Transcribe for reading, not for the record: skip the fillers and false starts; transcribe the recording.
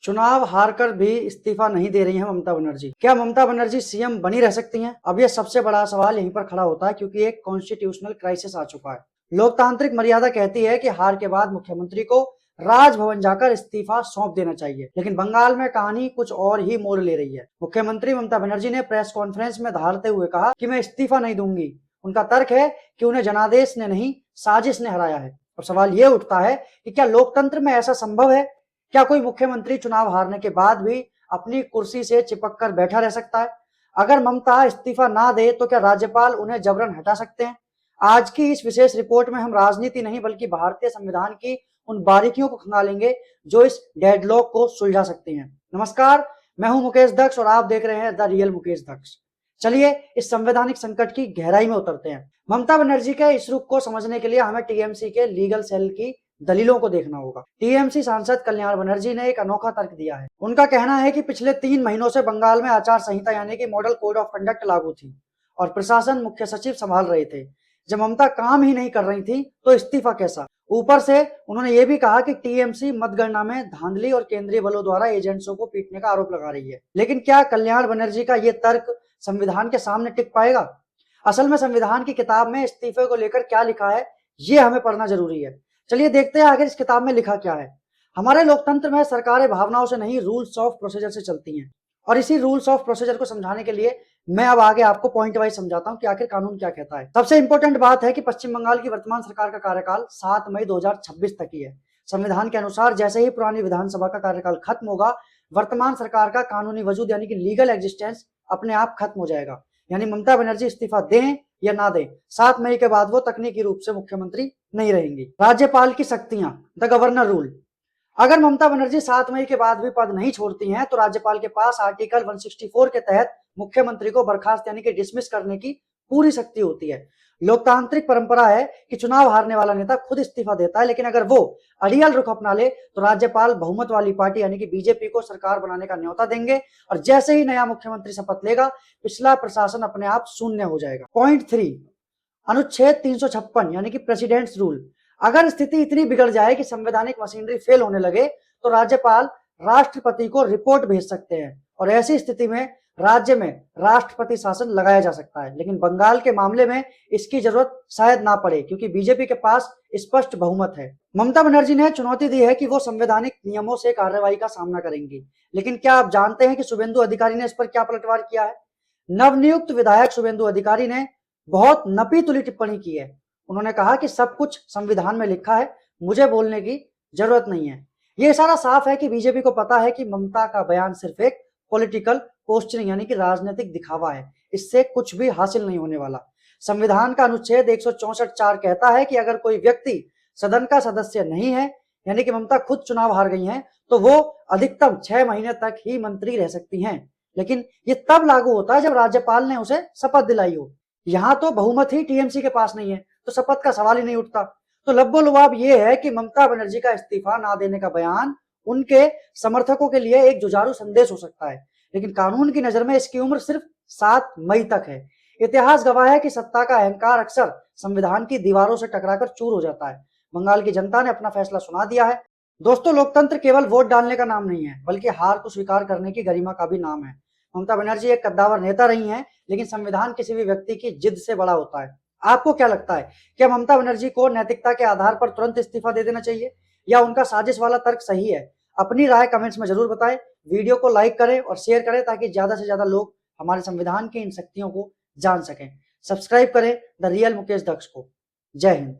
चुनाव हारकर भी इस्तीफा नहीं दे रही हैं ममता बनर्जी। क्या ममता बनर्जी सीएम बनी रह सकती हैं? अब यह सबसे बड़ा सवाल यहीं पर खड़ा होता है, क्योंकि एक कॉन्स्टिट्यूशनल क्राइसिस आ चुका है। लोकतांत्रिक मर्यादा कहती है कि हार के बाद मुख्यमंत्री को राजभवन जाकर इस्तीफा सौंप देना चाहिए, लेकिन बंगाल में कहानी कुछ और ही मोड़ ले रही है। मुख्यमंत्री ममता बनर्जी ने प्रेस कॉन्फ्रेंस में धारते हुए कहा कि मैं इस्तीफा नहीं दूंगी। उनका तर्क है कि उन्हें जनादेश ने नहीं, साजिश ने हराया है। अब सवाल यह उठता है कि क्या लोकतंत्र में ऐसा संभव है? क्या कोई मुख्यमंत्री चुनाव हारने के बाद भी अपनी कुर्सी से चिपक कर बैठा रह सकता है? अगर ममता इस्तीफा ना दे तो क्या राज्यपाल उन्हें जबरन हटा सकते हैं? आज की इस विशेष रिपोर्ट में हम राजनीति नहीं बल्कि भारतीय संविधान की उन बारीकियों को खंगालेंगे जो इस डेडलॉक को सुलझा सकती हैं। नमस्कार, मैं हूं मुकेश दक्ष और आप देख रहे हैं द रियल मुकेश दक्ष। चलिए इस संवैधानिक संकट की गहराई में उतरते हैं। ममता बनर्जी के इस रुख को समझने के लिए हमें टीएमसी के लीगल सेल की दलीलों को देखना होगा। टीएमसी सांसद कल्याण बनर्जी ने एक अनोखा तर्क दिया है। उनका कहना है कि पिछले 3 महीनों से बंगाल में आचार संहिता यानी कि मॉडल कोड ऑफ कंडक्ट लागू थी और प्रशासन मुख्य सचिव संभाल रहे थे। जब ममता काम ही नहीं कर रही थी तो इस्तीफा कैसा? ऊपर से उन्होंने ये भी कहा कि टीएमसी मतगणना में धांधली और केंद्रीय बलों द्वारा एजेंट्सों को पीटने का आरोप लगा रही है। लेकिन क्या कल्याण बनर्जी का ये तर्क संविधान के सामने टिक पाएगा? असल में संविधान की किताब में इस्तीफे को लेकर क्या लिखा है, ये हमें पढ़ना जरूरी है। चलिए देखते हैं आखिर इस किताब में लिखा क्या है। हमारे लोकतंत्र में सरकारें भावनाओं से नहीं, रूल्स ऑफ प्रोसीजर से चलती हैं, और इसी रूल्स ऑफ प्रोसीजर को समझाने के लिए मैं अब आगे आपको पॉइंट वाइज समझाता हूं कि आखिर कानून क्या कहता है। सबसे इंपॉर्टेंट बात है कि पश्चिम बंगाल की वर्तमान सरकार का कार्यकाल 7 मई 2026 तक ही है। संविधान के अनुसार जैसे ही पुरानी विधानसभा का कार्यकाल खत्म होगा, वर्तमान सरकार का कानूनी वजूद यानी कि लीगल एग्जिस्टेंस अपने आप खत्म हो जाएगा। यानी ममता बनर्जी इस्तीफा दें या ना दें, 7 मई के बाद वो तकनीकी रूप से मुख्यमंत्री नहीं रहेंगी। राज्यपाल की शक्तियां, द गवर्नर रूल। अगर ममता बनर्जी 7 मई के बाद भी पद नहीं छोड़ती हैं तो राज्यपाल के पास आर्टिकल 164 के तहत मुख्यमंत्री को बर्खास्त यानी कि डिसमिस करने की पूरी शक्ति होती है। लोकतांत्रिक परंपरा है कि चुनाव हारने वाला नेता खुद इस्तीफा देता है, लेकिन अगर वो अड़ियल रुख अपना ले तो राज्यपाल बहुमत वाली पार्टी यानी कि बीजेपी को सरकार बनाने का न्योता देंगे, और जैसे ही नया मुख्यमंत्री शपथ लेगा, पिछला प्रशासन अपने आप शून्य हो जाएगा। पॉइंट 3, अनुच्छेद 356 यानी कि प्रेसिडेंट्स रूल। अगर स्थिति इतनी बिगड़ जाए कि संवैधानिक मशीनरी फेल होने लगे तो राज्यपाल राष्ट्रपति को रिपोर्ट भेज सकते हैं, और ऐसी स्थिति में राज्य में राष्ट्रपति शासन लगाया जा सकता है। लेकिन बंगाल के मामले में इसकी जरूरत शायद ना पड़े, क्योंकि बीजेपी के पास स्पष्ट बहुमत है। ममता बनर्जी ने चुनौती दी है कि वो संवैधानिक नियमों से कार्रवाई का सामना करेंगी, लेकिन क्या आप जानते हैं कि शुभेंदु अधिकारी ने इस पर क्या पलटवार किया है? नवनियुक्त विधायक शुभेंदु अधिकारी ने बहुत नपी तुली टिप्पणी की है। उन्होंने कहा कि सब कुछ संविधान में लिखा है, मुझे बोलने की जरूरत नहीं है। ये इशारा साफ है कि बीजेपी को पता है कि ममता का बयान सिर्फ एक पॉलिटिकल पोस्चरिंग यानी कि राजनीतिक दिखावा है, इससे कुछ भी हासिल नहीं होने वाला। संविधान का अनुच्छेद 164(4) कहता है कि अगर कोई व्यक्ति सदन का सदस्य नहीं है, यानी कि ममता खुद चुनाव हार गई हैं, तो वो अधिकतम 6 महीने तक ही मंत्री रह सकती हैं। लेकिन ये तब लागू होता है जब राज्यपाल ने उसे शपथ दिलाई हो। यहाँ तो बहुमत ही टीएमसी के पास नहीं है, तो शपथ का सवाल ही नहीं उठता। तो लब्बो-लुआब ये है कि ममता बनर्जी का इस्तीफा ना देने का बयान उनके समर्थकों के लिए एक जुझारू संदेश हो सकता है, लेकिन कानून की नजर में इसकी उम्र सिर्फ 7 मई तक है। इतिहास गवाह है कि सत्ता का अहंकार अक्सर संविधान की दीवारों से टकराकर चूर हो जाता है। बंगाल की जनता ने अपना फैसला सुना दिया है। दोस्तों, लोकतंत्र केवल वोट डालने का नाम नहीं है, बल्कि हार को स्वीकार करने की गरिमा का भी नाम है। ममता बनर्जी एक कद्दावर नेता रही हैं, लेकिन संविधान किसी भी व्यक्ति की जिद से बड़ा होता है। आपको क्या लगता है, क्या ममता बनर्जी को नैतिकता के आधार पर तुरंत इस्तीफा दे देना चाहिए, या उनका साजिश वाला तर्क सही है? अपनी राय कमेंट्स में जरूर बताएं। वीडियो को लाइक करें और शेयर करें ताकि ज्यादा से ज्यादा लोग हमारे संविधान की इन शक्तियों को जान सकें। सब्सक्राइब करें द रियल मुकेश दक्ष को। जय हिंद।